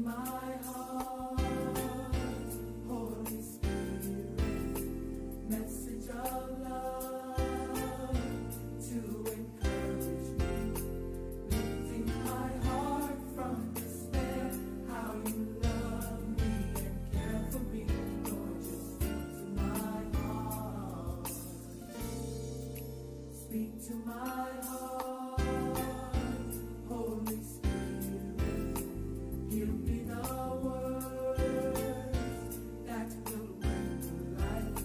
my heart, Holy Spirit, message of love to encourage me, lifting my heart from despair, how you love me and care for me, Lord, just speak to my heart, speak to my heart, Holy Spirit, give me the words that will bring to life,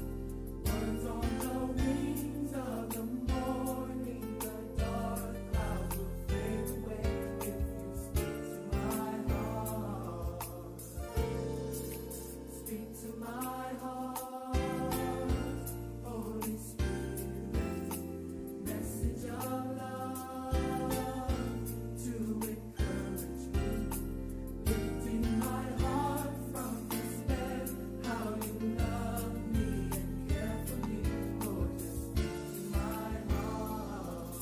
words on the wings of the morning, the dark clouds will fade away if you speak to my heart, speak to my heart, Holy Spirit, message of love to encourage me, lifting my heart from despair, how you love me and care for me, Lord, just speak to my heart,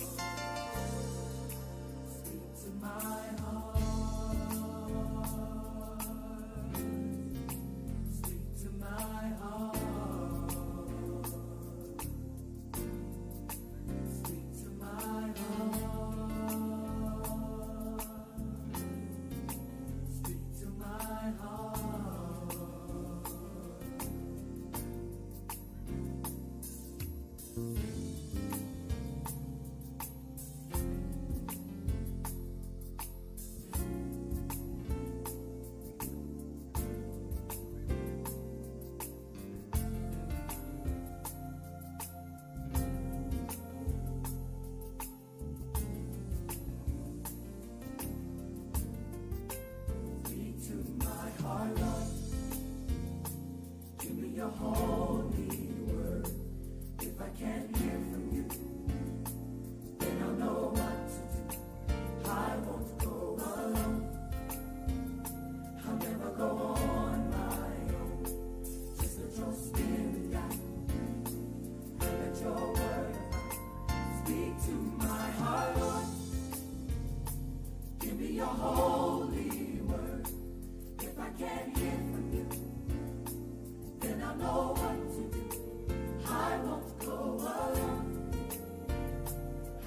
speak to my heart, speak to my heart, speak to my heart, speak to my heart. Speak to my heart, Lord. Give me your holy word. If I can't hear from you, then I'll know what to do. I won't go alone. I'll never go on my own. Just let your spirit guide and let your word abide. Speak to my heart, Lord. Give me your holy word. If I can't hear from you, then I'll know what to do. I won't go alone.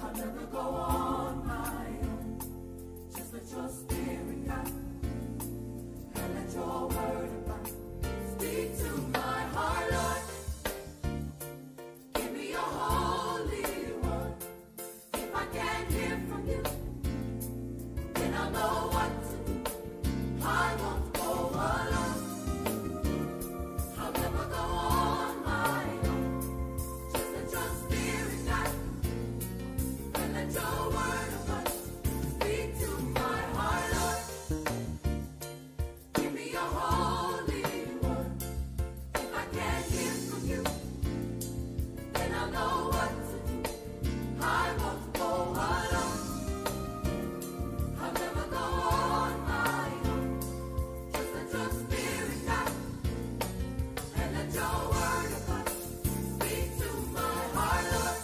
I'll never go on my own. Just let your spirit guide and let your word abide. Speak to my heart, Lord. Give me your holy word. If I can't hear from you, then I'll know what to do. I won't go alone. I'll never go on my own. Just let your spirit guide and let your word abide. Speak to my heart, Lord. Give me your holy word. If I can't hear from you, then I'll know what to do. I won't go alone. I'll never go on my own. Just let your spirit guide and let your word abide. Speak to my heart, Lord.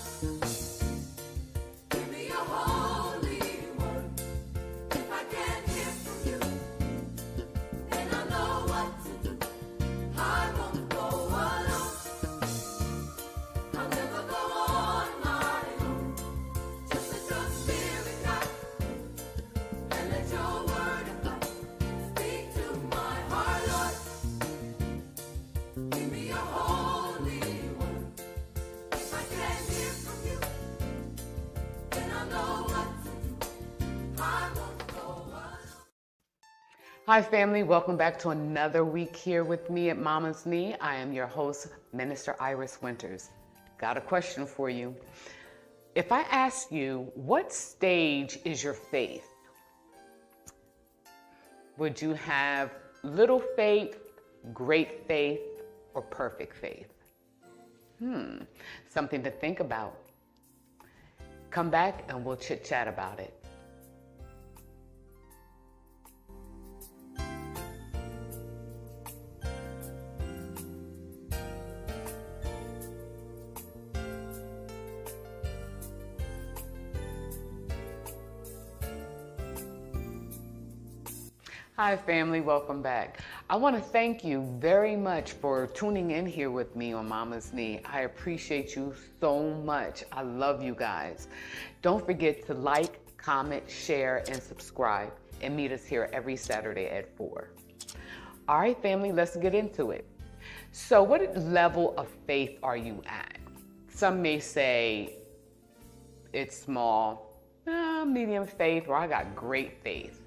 Give me your holy word. If I can't hear from you, then I'll know what to do. I won't go alone. I'll never go on my own. Just let your spirit guide and let your word abide. Speak to my heart, Lord. Give me your holy word. If I can't hear from you, then I'll know what to do. I won't go alone. Hi, family. Welcome back to another week here with me at Mama's Knee. I am your host, Minister Iris Winters. Got a question for you. If I ask you, what stage is your faith? Would you have little faith, great faith, or perfect faith? Something to think about. Come back and we'll chit chat about it. Hi, family. Welcome back. I want to thank you very much for tuning in here with me on Mama's Knee. I appreciate you so much. I love you guys. Don't forget to like, comment, share, and subscribe, and meet us here every Saturday at 4. All right, family, let's get into it. So what level of faith are you at? Some may say it's small, medium faith, or I got great faith.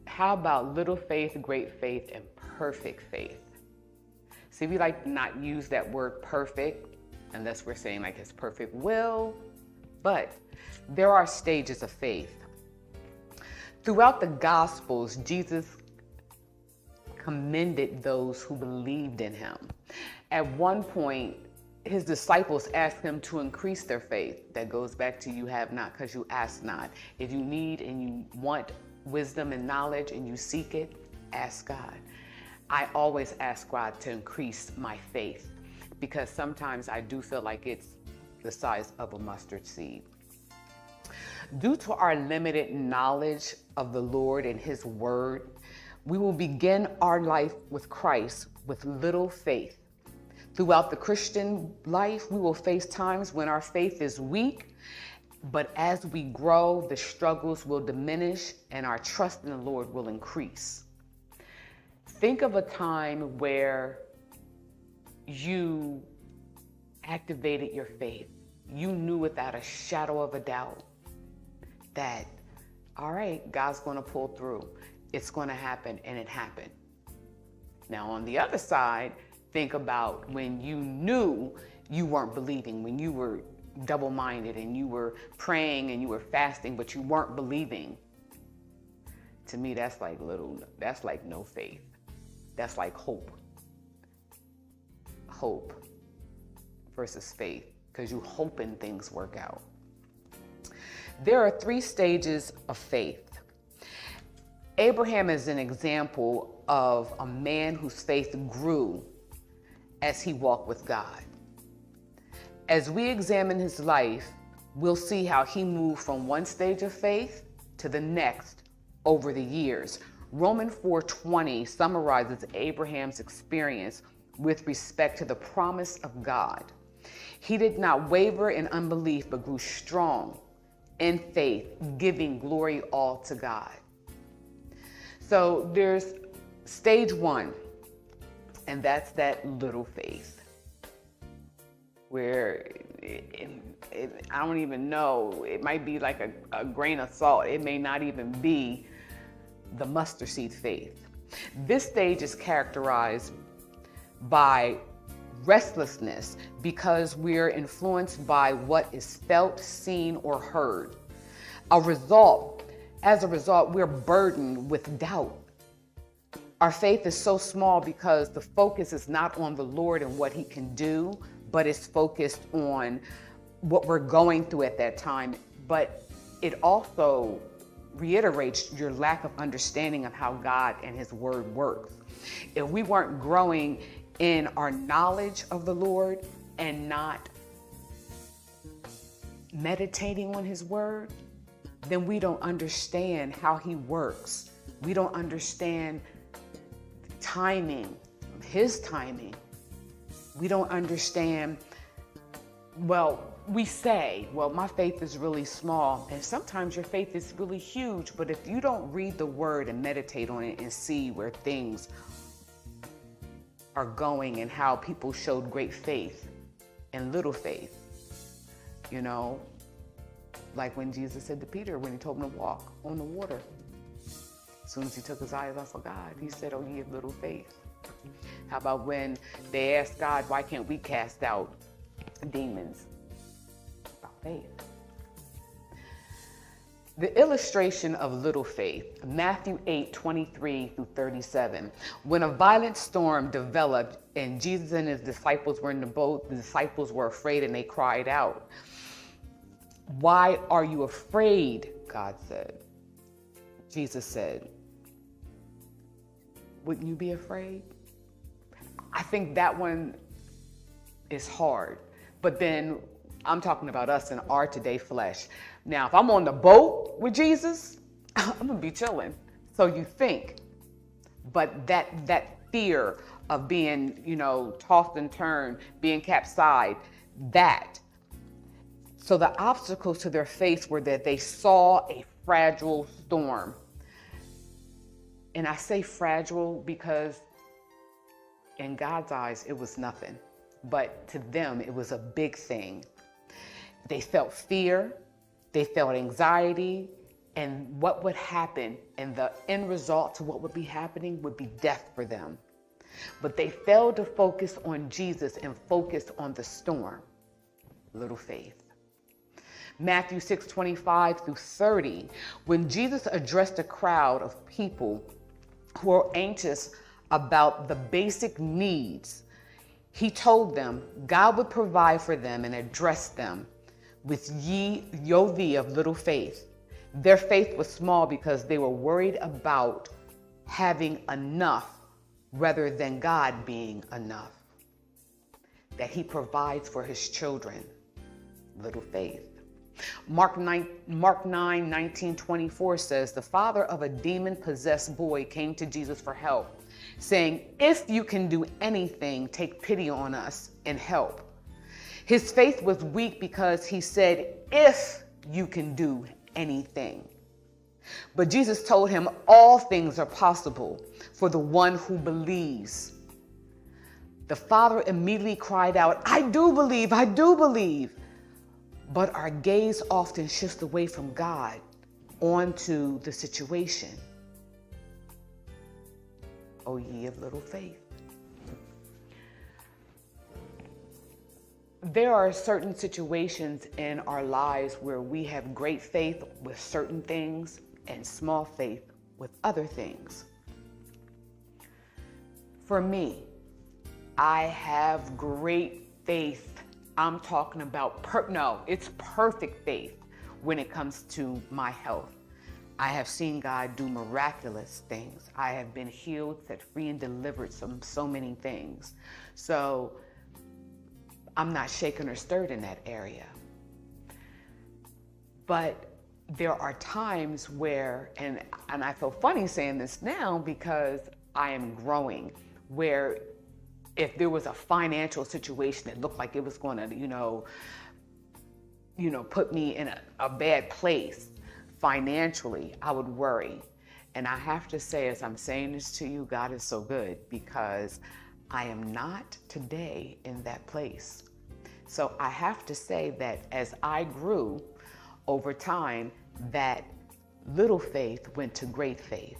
How about little faith, great faith, and perfect faith? See, we like to not use that word perfect unless we're saying like his perfect will, but there are stages of faith. Throughout the Gospels, Jesus commended those who believed in him. At one point, his disciples asked him to increase their faith. That goes back to you have not because you ask not. If you need and you want wisdom and knowledge and you seek it, ask God. I always ask God to increase my faith because sometimes I do feel like it's the size of a mustard seed. Due to our limited knowledge of the Lord and his word, we will begin our life with Christ with little faith. Throughout the Christian life, we will face times when our faith is weak, but as we grow, the struggles will diminish and our trust in the Lord will increase. Think of a time where you activated your faith. You knew without a shadow of a doubt that, all right, God's going to pull through. It's going to happen, and it happened. Now, on the other side, think about when you knew you weren't believing, when you were double-minded and you were praying and you were fasting, but you weren't believing. To me, that's like no faith. That's like hope. Hope versus faith, because you hoping things work out. There are 3 stages of faith. Abraham is an example of a man whose faith grew as he walked with God. As we examine his life, we'll see how he moved from one stage of faith to the next over the years. Romans 4:20 summarizes Abraham's experience with respect to the promise of God. He did not waver in unbelief, but grew strong in faith, giving glory all to God. So there's stage 1, and that's that little faith, where I don't even know, it might be like a grain of salt. It may not even be the mustard seed faith. This stage is characterized by restlessness because we're influenced by what is felt, seen, or heard. As a result, we're burdened with doubt. Our faith is so small because the focus is not on the Lord and what he can do, but it's focused on what we're going through at that time. But it also reiterates your lack of understanding of how God and his word works. If we weren't growing in our knowledge of the Lord and not meditating on his word, then we don't understand how he works. We don't understand timing, his timing. We don't understand, we say, my faith is really small, and sometimes your faith is really huge, but if you don't read the word and meditate on it and see where things are going and how people showed great faith and little faith, like when Jesus said to Peter, when he told him to walk on the water, as soon as he took his eyes off of God, he said, oh, ye of little faith. How about when they asked God, why can't we cast out demons? About faith. The illustration of little faith, Matthew 8:23-37. When a violent storm developed and Jesus and his disciples were in the boat, the disciples were afraid and they cried out. Why are you afraid? God said. Jesus said, wouldn't you be afraid? I think that one is hard. But then I'm talking about us in our today flesh. Now, if I'm on the boat with Jesus, I'm gonna be chilling. So you think, but that fear of being, tossed and turned, being capsized, that. So the obstacles to their face were that they saw a fragile storm. And I say fragile because in God's eyes, it was nothing. But to them, it was a big thing. They felt fear, they felt anxiety, and what would happen, and the end result to what would be happening would be death for them. But they failed to focus on Jesus and focus on the storm. Little faith. Matthew 6:25-30, when Jesus addressed a crowd of people who were anxious about the basic needs, he told them God would provide for them and address them with yo thee of little faith. Their faith was small because they were worried about having enough rather than God being enough. That he provides for his children. Little faith. Mark 9:19-24 says, the father of a demon-possessed boy came to Jesus for help, saying, if you can do anything, take pity on us and help. His faith was weak because he said, if you can do anything. But Jesus told him all things are possible for the one who believes. The father immediately cried out, I do believe, I do believe. But our gaze often shifts away from God onto the situation. O ye of little faith. There are certain situations in our lives where we have great faith with certain things and small faith with other things. For me, I have great faith. I'm talking about, it's perfect faith when it comes to my health. I have seen God do miraculous things. I have been healed, set free, and delivered from so many things. So I'm not shaken or stirred in that area. But there are times where, and I feel funny saying this now because I am growing, where if there was a financial situation that looked like it was going to, put me in a bad place financially, I would worry. And I have to say, as I'm saying this to you, God is so good because I am not today in that place. So I have to say that as I grew over time, that little faith went to great faith.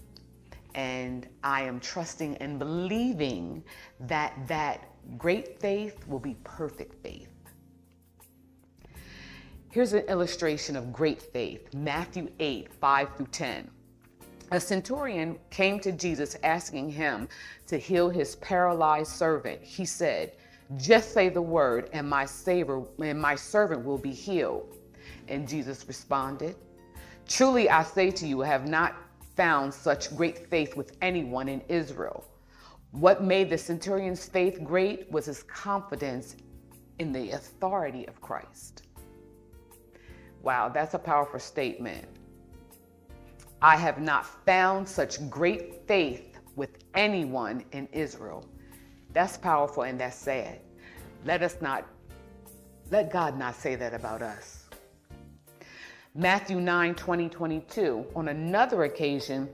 And I am trusting and believing that that great faith will be perfect faith. Here's an illustration of great faith. Matthew 8:5-10. A centurion came to Jesus asking him to heal his paralyzed servant. He said, just say the word and my servant will be healed. And Jesus responded, truly I say to you, I have not found such great faith with anyone in Israel. What made the centurion's faith great was his confidence in the authority of Christ. Wow, that's a powerful statement. I have not found such great faith with anyone in Israel. That's powerful and that's sad. Let God not say that about us. Matthew 9:20-22. On another occasion,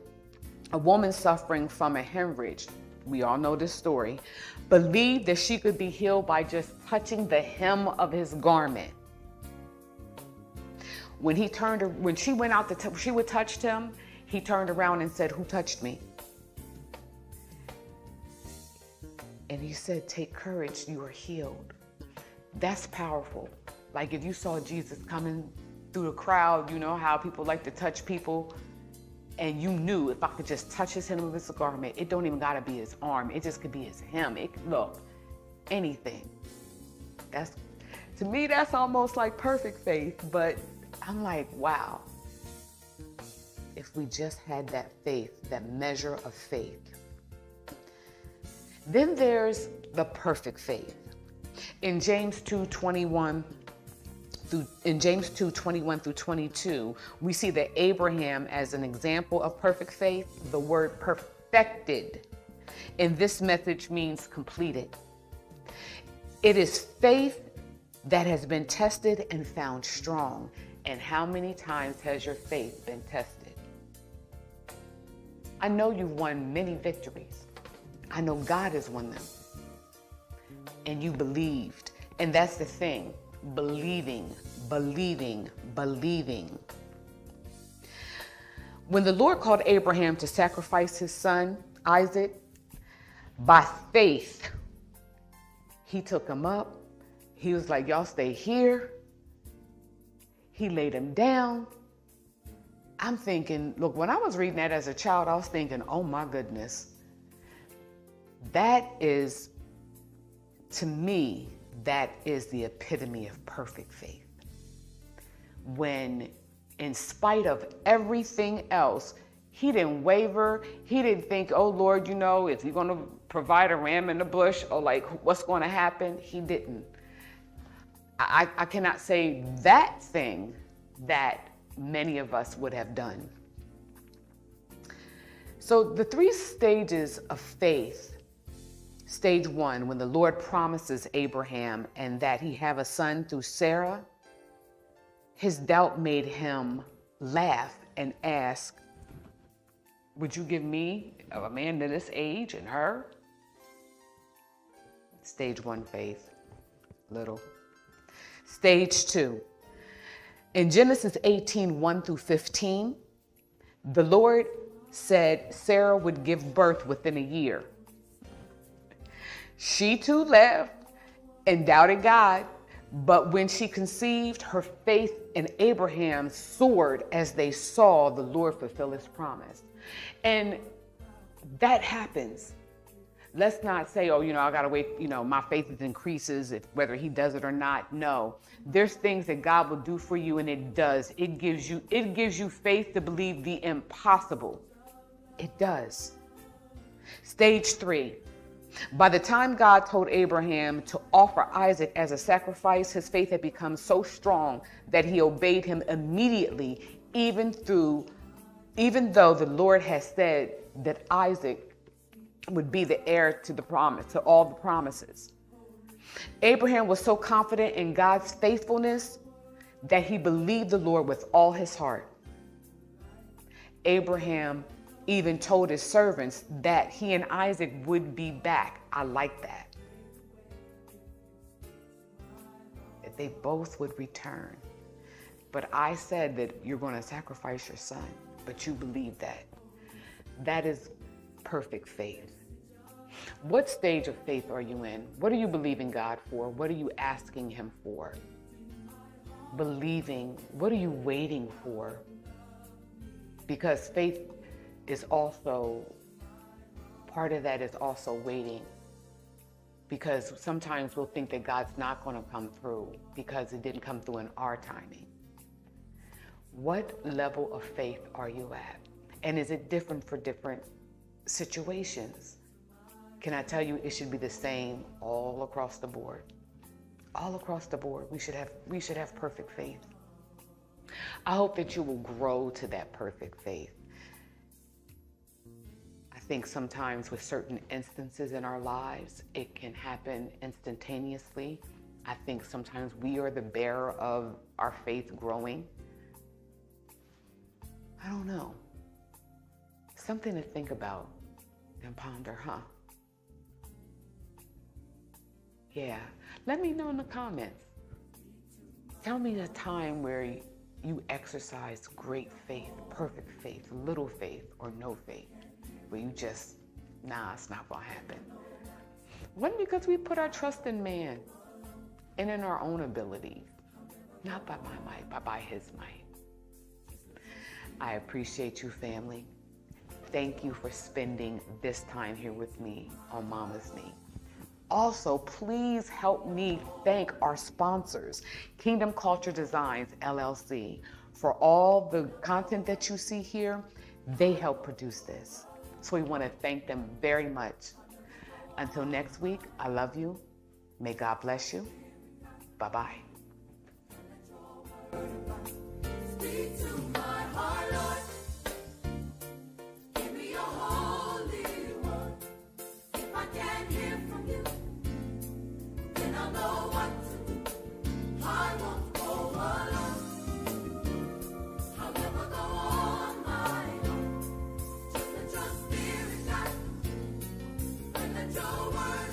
a woman suffering from a hemorrhage, we all know this story, believed that she could be healed by just touching the hem of his garment. When she went out she would touch him, he turned around and said, who touched me? And he said, take courage, you are healed. That's powerful. Like if you saw Jesus coming through the crowd, you know how people like to touch people, and you knew if I could just touch his hem of his garment, it don't even gotta be his arm, it just could be his hem. It could look anything. To me, that's almost like perfect faith, but I'm like, wow. If we just had that faith, that measure of faith. Then there's the perfect faith. In James 2:21 in James 2:21 through 22, we see that Abraham as an example of perfect faith. The word perfected in this message means completed. It is faith that has been tested and found strong. And how many times has your faith been tested? I know you've won many victories. I know God has won them. And you believed. And that's the thing. Believing, believing, believing. When the Lord called Abraham to sacrifice his son, Isaac, by faith, he took him up. He was like, y'all stay here. He laid him down. I'm thinking, look, when I was reading that as a child, I was thinking, oh my goodness. That is, to me, that is the epitome of perfect faith. When, in spite of everything else, he didn't waver. He didn't think, oh Lord, is he going to provide a ram in the bush, or like what's going to happen? He didn't. I cannot say that thing that many of us would have done. So the 3 stages of faith. Stage 1, when the Lord promises Abraham and that he have a son through Sarah, his doubt made him laugh and ask, would you give me a man to this age and her? Stage 1 faith, little. Stage 2, in Genesis 18:1 through 15, the Lord said Sarah would give birth within a year. She too laughed and doubted God, but when she conceived, her faith in Abraham soared as they saw the Lord fulfill his promise. And that happens. Let's not say, oh, I got to wait, my faith increases whether he does it or not. No, there's things that God will do for you, and it does. It gives you faith to believe the impossible. It does. Stage 3. By the time God told Abraham to offer Isaac as a sacrifice, his faith had become so strong that he obeyed him immediately, even though the Lord had said that Isaac would be the heir to the promise, to all the promises. Abraham was so confident in God's faithfulness that he believed the Lord with all his heart. Abraham even told his servants that he and Isaac would be back. I like that. That they both would return. But I said that you're going to sacrifice your son, but you believe that. That is perfect faith. What stage of faith are you in? What are you believing God for? What are you asking him for? Believing. What are you waiting for? Because faith is also, part of that is also waiting. Because sometimes we'll think that God's not going to come through because it didn't come through in our timing. What level of faith are you at? And is it different for different situations? Can I tell you, it should be the same all across the board. All across the board, we should have perfect faith. I hope that you will grow to that perfect faith. I think sometimes with certain instances in our lives, it can happen instantaneously. I think sometimes we are the bearer of our faith growing. I don't know. Something to think about and ponder, huh? Yeah. Let me know in the comments. Tell me a time where you exercised great faith, perfect faith, little faith, or no faith, where you just, it's not gonna happen. Wasn't because we put our trust in man and in our own abilities, not by my might, but by his might. I appreciate you, family. Thank you for spending this time here with me on Mama's Knee. Also, please help me thank our sponsors, Kingdom Culture Designs, LLC. For all the content that you see here, they help produce this. So we want to thank them very much. Until next week, I love you. May God bless you. Bye-bye. Speak to my heart, Lord. Give me your holy word. If I can't hear from you, then I'll know what to do. I won't go alone. I'll never go on my own. Just let your spirit guide and let your word